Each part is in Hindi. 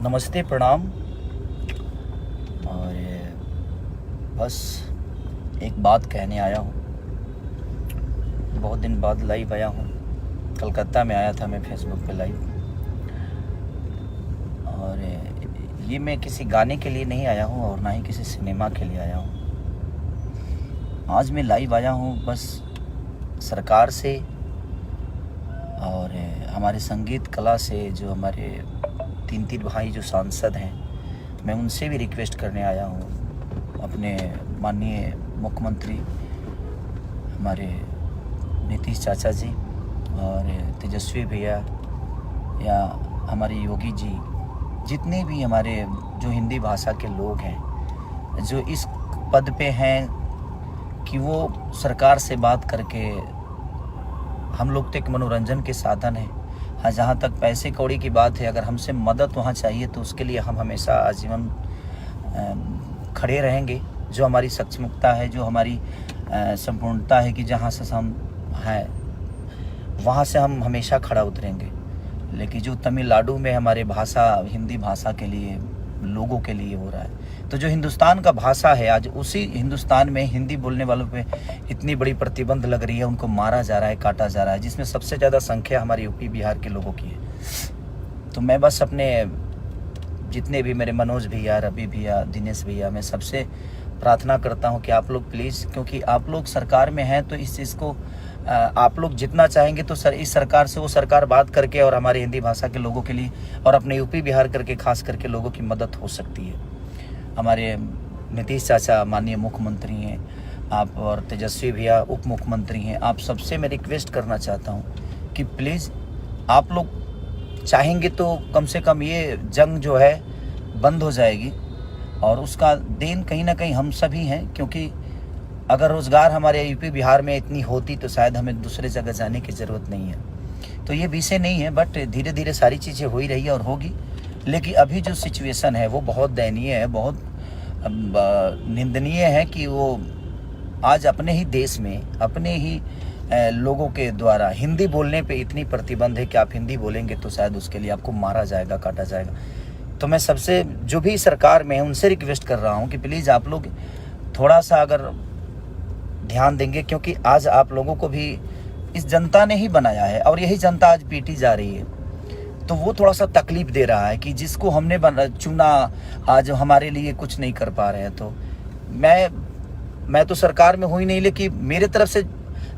नमस्ते, प्रणाम। और बस एक बात कहने आया हूँ। बहुत दिन बाद लाइव आया हूँ। कलकत्ता में आया था मैं फेसबुक पे लाइव। और ये मैं किसी गाने के लिए नहीं आया हूँ और ना ही किसी सिनेमा के लिए आया हूँ। आज मैं लाइव आया हूँ बस सरकार से और हमारे संगीत कला से, जो हमारे तीन भाई जो सांसद हैं, मैं उनसे भी रिक्वेस्ट करने आया हूँ। अपने माननीय मुख्यमंत्री हमारे नीतीश चाचा जी और तेजस्वी भैया या हमारे योगी जी, जितने भी हमारे जो हिंदी भाषा के लोग हैं, जो इस पद पे हैं कि वो सरकार से बात करके, हम लोग तो एक मनोरंजन के साधन है। हाँ, जहाँ तक पैसे कौड़ी की बात है, अगर हमसे मदद वहाँ चाहिए तो उसके लिए हम हमेशा आजीवन खड़े रहेंगे। जो हमारी सक्षमता है, जो हमारी संपूर्णता है कि जहाँ से हम हैं वहाँ से हम हमेशा खड़ा उतरेंगे। लेकिन जो तमिलनाडु में हमारे भाषा, हिंदी भाषा के लिए, लोगों के लिए हो रहा है, तो जो हिंदुस्तान का भाषा है, आज उसी हिंदुस्तान में हिंदी बोलने वालों पे इतनी बड़ी प्रतिबंध लग रही है, उनको मारा जा रहा है, काटा जा रहा है, जिसमें सबसे ज़्यादा संख्या हमारे यूपी बिहार के लोगों की है। तो मैं बस अपने जितने भी मेरे मनोज भैया, रवि भैया, दिनेश भैया, मैं सबसे प्रार्थना करता हूं कि आप लोग प्लीज़, क्योंकि आप लोग सरकार में हैं, तो इस चीज़ को आप लोग जितना चाहेंगे तो इस सरकार से वो सरकार बात करके और हमारे हिंदी भाषा के लोगों के लिए और अपने यूपी बिहार करके खास करके लोगों की मदद हो सकती है। हमारे नीतीश चाचा माननीय मुख्यमंत्री हैं, आप और तेजस्वी भैया उप मुख्यमंत्री हैं, आप सबसे मैं रिक्वेस्ट करना चाहता हूं कि प्लीज़ आप लोग चाहेंगे तो कम से कम ये जंग जो है बंद हो जाएगी। और उसका देन कहीं ना कहीं हम सभी हैं, क्योंकि अगर रोज़गार हमारे यूपी बिहार में इतनी होती तो शायद हमें दूसरे जगह जाने की ज़रूरत नहीं है। तो ये विषय नहीं है, बट धीरे धीरे सारी चीज़ें हो ही रही है और होगी। लेकिन अभी जो सिचुएशन है वो बहुत दयनीय है, बहुत निंदनीय है कि वो आज अपने ही देश में, अपने ही लोगों के द्वारा हिंदी बोलने पे इतनी प्रतिबंध है कि आप हिंदी बोलेंगे तो शायद उसके लिए आपको मारा जाएगा, काटा जाएगा। तो मैं सबसे, जो भी सरकार में है, उनसे रिक्वेस्ट कर रहा हूँ कि प्लीज़ आप लोग थोड़ा सा अगर ध्यान देंगे, क्योंकि आज आप लोगों को भी इस जनता ने ही बनाया है और यही जनता आज पीटी जा रही है। तो वो थोड़ा सा तकलीफ दे रहा है कि जिसको हमने चुना आज हमारे लिए कुछ नहीं कर पा रहे हैं। तो मैं तो सरकार में हूँ ही नहीं, लेकिन मेरे तरफ से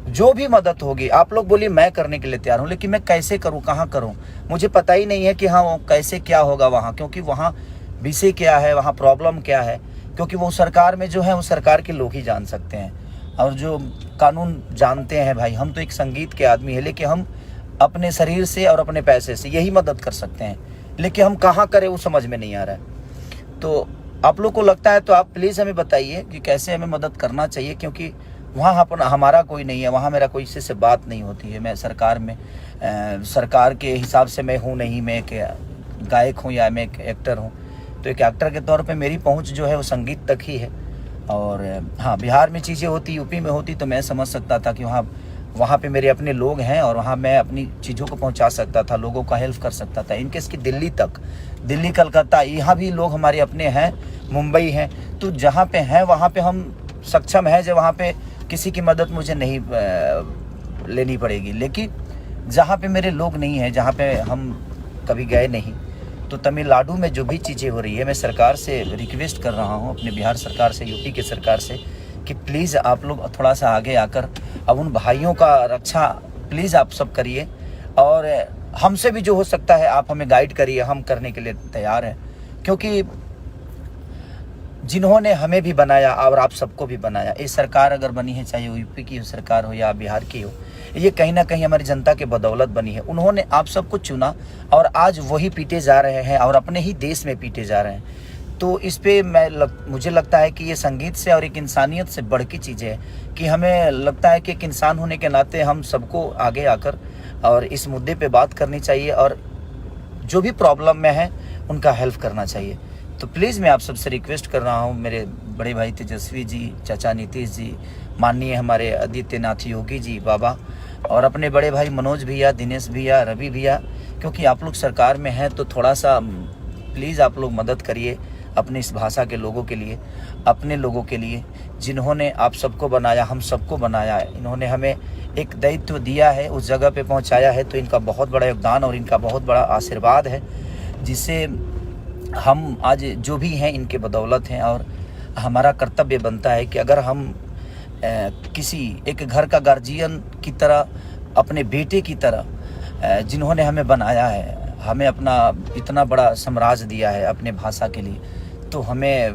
जो भी मदद होगी, आप लोग बोलिए, मैं करने के लिए तैयार हूँ। लेकिन मैं कैसे करूँ, कहाँ करूँ, मुझे पता ही नहीं है कि हाँ कैसे क्या होगा वहाँ, क्योंकि वहाँ विषय क्या है, वहाँ प्रॉब्लम क्या है, क्योंकि वो सरकार में जो है वो सरकार के लोग ही जान सकते हैं और जो कानून जानते हैं। भाई, हम तो एक संगीत के आदमी है, लेकिन हम अपने शरीर से और अपने पैसे से यही मदद कर सकते हैं, लेकिन हम कहाँ करें वो समझ में नहीं आ रहा है। तो आप लोग को लगता है तो आप प्लीज़ हमें बताइए कि कैसे हमें मदद करना चाहिए, क्योंकि वहाँ हमारा कोई नहीं है, वहाँ मेरा कोई किसी से बात नहीं होती है। मैं सरकार में सरकार के हिसाब से मैं हूँ नहीं, मैं एक गायक हूँ या मैं एक एक्टर हूँ। तो एक एक्टर के तौर पे मेरी पहुँच जो है वो संगीत तक ही है। और हाँ, बिहार में चीज़ें होती, यूपी में होती तो मैं समझ सकता था कि वहाँ पे मेरे अपने लोग हैं और वहाँ मैं अपनी चीज़ों को पहुँचा सकता था, लोगों का हेल्प कर सकता था। इनकेस की दिल्ली तक, दिल्ली, कलकत्ता, यहाँ भी लोग हमारे अपने हैं, मुंबई हैं, तो जहाँ पे हैं वहाँ पे हम सक्षम हैं, जो वहाँ पे किसी की मदद मुझे नहीं लेनी पड़ेगी। लेकिन जहाँ पे मेरे लोग नहीं हैं, जहाँ पे हम कभी गए नहीं, तो तमिलनाडु में जो भी चीज़ें हो रही है, मैं सरकार से रिक्वेस्ट कर रहा हूँ, अपने बिहार सरकार से, यूपी के सरकार से, कि प्लीज़ आप लोग थोड़ा सा आगे आकर अब उन भाइयों का रक्षा प्लीज़ आप सब करिए। और हमसे भी जो हो सकता है आप हमें गाइड करिए, हम करने के लिए तैयार हैं, क्योंकि जिन्होंने हमें भी बनाया और आप सबको भी बनाया, ये सरकार अगर बनी है, चाहे यूपी की सरकार हो या बिहार की हो, ये कहीं ना कहीं हमारी जनता के बदौलत बनी है। उन्होंने आप सबको चुना और आज वही पीटे जा रहे हैं और अपने ही देश में पीटे जा रहे हैं। तो इस पे मुझे लगता है कि ये संगीत से और एक इंसानियत से बढ़ की चीज़ें है कि हमें लगता है कि एक इंसान होने के नाते हम सबको आगे आकर और इस मुद्दे पे बात करनी चाहिए और जो भी प्रॉब्लम में है उनका हेल्प करना चाहिए। तो प्लीज़ मैं आप सबसे रिक्वेस्ट कर रहा हूँ, मेरे बड़े भाई तेजस्वी जी, चाचा नीतीश जी, माननीय हमारे आदित्यनाथ योगी जी बाबा, और अपने बड़े भाई मनोज भैया, दिनेश भैया, रवि भैया, क्योंकि आप लोग सरकार में हैं तो थोड़ा सा प्लीज़ आप लोग मदद करिए अपने इस भाषा के लोगों के लिए, अपने लोगों के लिए जिन्होंने आप सबको बनाया, हम सबको बनाया है। इन्होंने हमें एक दायित्व दिया है, उस जगह पे पहुंचाया है, तो इनका बहुत बड़ा योगदान और इनका बहुत बड़ा आशीर्वाद है, जिससे हम आज जो भी हैं इनके बदौलत हैं। और हमारा कर्तव्य बनता है कि अगर हम किसी एक घर का गार्जियन की तरह, अपने बेटे की तरह जिन्होंने हमें बनाया है, हमें अपना इतना बड़ा साम्राज्य दिया है अपने भाषा के लिए, तो हमें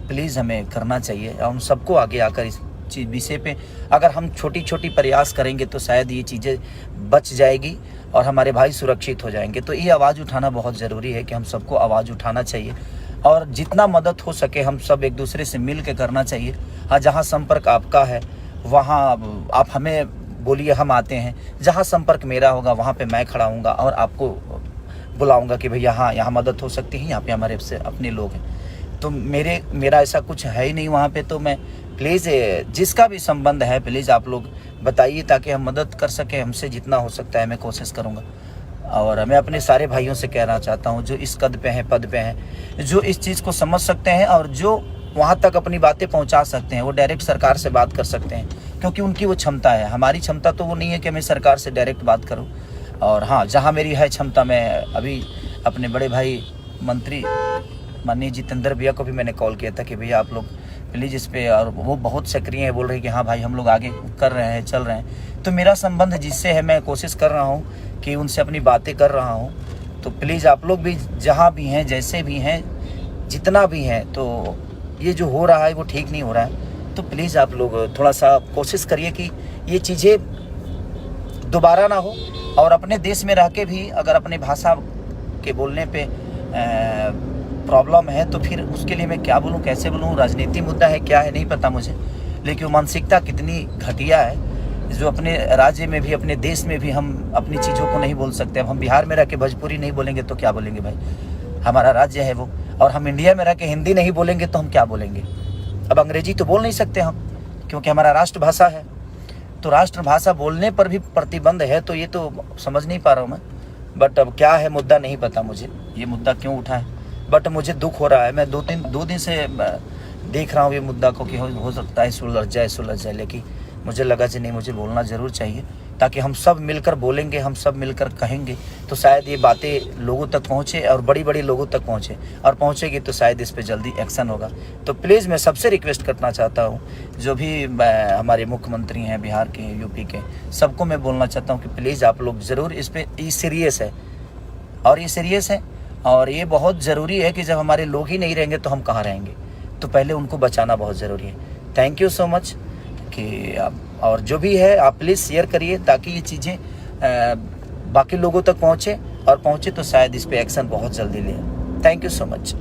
प्लीज़ हमें करना चाहिए। और हम सबको आगे आकर इस चीज़ विषय पे अगर हम छोटी छोटी प्रयास करेंगे तो शायद ये चीज़ें बच जाएगी और हमारे भाई सुरक्षित हो जाएंगे। तो ये आवाज़ उठाना बहुत ज़रूरी है कि हम सबको आवाज़ उठाना चाहिए और जितना मदद हो सके हम सब एक दूसरे से मिल के करना चाहिए। हाँ, जहाँ संपर्क आपका है वहाँ आप हमें बोलिए, हम आते हैं। जहाँ संपर्क मेरा होगा वहाँ पे मैं खड़ा हूँगा और आपको बुलाऊंगा कि भैया हाँ, यहाँ मदद हो सकती है, यहाँ पे हमारे से अपने लोग हैं। तो मेरा ऐसा कुछ है ही नहीं वहाँ पे। तो मैं प्लीज़ जिसका भी संबंध है प्लीज़ आप लोग बताइए ताकि हम मदद कर सकें। हमसे जितना हो सकता है मैं कोशिश करूँगा। और मैं अपने सारे भाइयों से कहना चाहता हूँ जो इस कद पे हैं, पद पे हैं, जो इस चीज़ को समझ सकते हैं और जो वहाँ तक अपनी बातें पहुँचा सकते हैं, वो डायरेक्ट सरकार से बात कर सकते हैं, क्योंकि उनकी वो क्षमता है। हमारी क्षमता तो वो नहीं है कि मैं सरकार से डायरेक्ट बात करूँ। और हाँ, जहाँ मेरी है क्षमता, मैं अभी अपने बड़े भाई मंत्री माननीय जितेंद्र भैया को भी मैंने कॉल किया था कि भैया आप लोग प्लीज़ इस पे, और वो बहुत सक्रिय है, बोल रहे हैं कि हाँ भाई हम लोग आगे कर रहे हैं, चल रहे हैं। तो मेरा संबंध जिससे है मैं कोशिश कर रहा हूँ कि उनसे अपनी बातें कर रहा हूँ। तो प्लीज़ आप लोग भी जहाँ भी हैं, जैसे भी हैं, जितना भी हैं, तो ये जो हो रहा है वो ठीक नहीं हो रहा है। तो प्लीज़ आप लोग थोड़ा सा कोशिश करिए कि ये चीज़ें दोबारा ना हो। और अपने देश में रह के भी अगर अपने भाषा के बोलने पे प्रॉब्लम है तो फिर उसके लिए मैं क्या बोलूँ, कैसे बोलूँ, राजनीति मुद्दा है क्या है नहीं पता मुझे, लेकिन मानसिकता कितनी घटिया है जो अपने राज्य में भी, अपने देश में भी हम अपनी चीज़ों को नहीं बोल सकते। अब हम बिहार में रह के भोजपुरी नहीं बोलेंगे तो क्या बोलेंगे भाई, हमारा राज्य है वो। और हम इंडिया में रह के हिंदी नहीं बोलेंगे तो हम क्या बोलेंगे। अब अंग्रेजी तो बोल नहीं सकते हम, क्योंकि हमारा राष्ट्रभाषा है। तो राष्ट्रभाषा बोलने पर भी प्रतिबंध है, तो ये तो समझ नहीं पा रहा हूँ मैं। बट अब क्या है मुद्दा नहीं पता मुझे, ये मुद्दा क्यों उठा है, बट मुझे दुख हो रहा है। मैं दो दिन से देख रहा हूँ ये मुद्दा को कि हो सकता है सुलझ जाए, लेकिन मुझे लगा कि नहीं, मुझे बोलना ज़रूर चाहिए, ताकि हम सब मिलकर बोलेंगे, हम सब मिलकर कहेंगे तो शायद ये बातें लोगों तक पहुँचे और बड़ी लोगों तक पहुँचे, और पहुँचेगी तो शायद इस पर जल्दी एक्शन होगा। तो प्लीज़ मैं सबसे रिक्वेस्ट करना चाहता हूँ, जो भी हमारे मुख्यमंत्री हैं बिहार के, यूपी के, सबको मैं बोलना चाहता हूँ कि प्लीज़ आप लोग ज़रूर इस पर, ये सीरियस है और ये सीरियस है और ये बहुत ज़रूरी है कि जब हमारे लोग ही नहीं रहेंगे तो हम कहाँ रहेंगे। तो पहले उनको बचाना बहुत ज़रूरी है। थैंक यू सो मच कि आप, और जो भी है आप प्लीज़ शेयर करिए ताकि ये चीज़ें बाकी लोगों तक पहुँचे, और पहुँचे तो शायद इस पे एक्शन बहुत जल्दी लें। Thank you so much.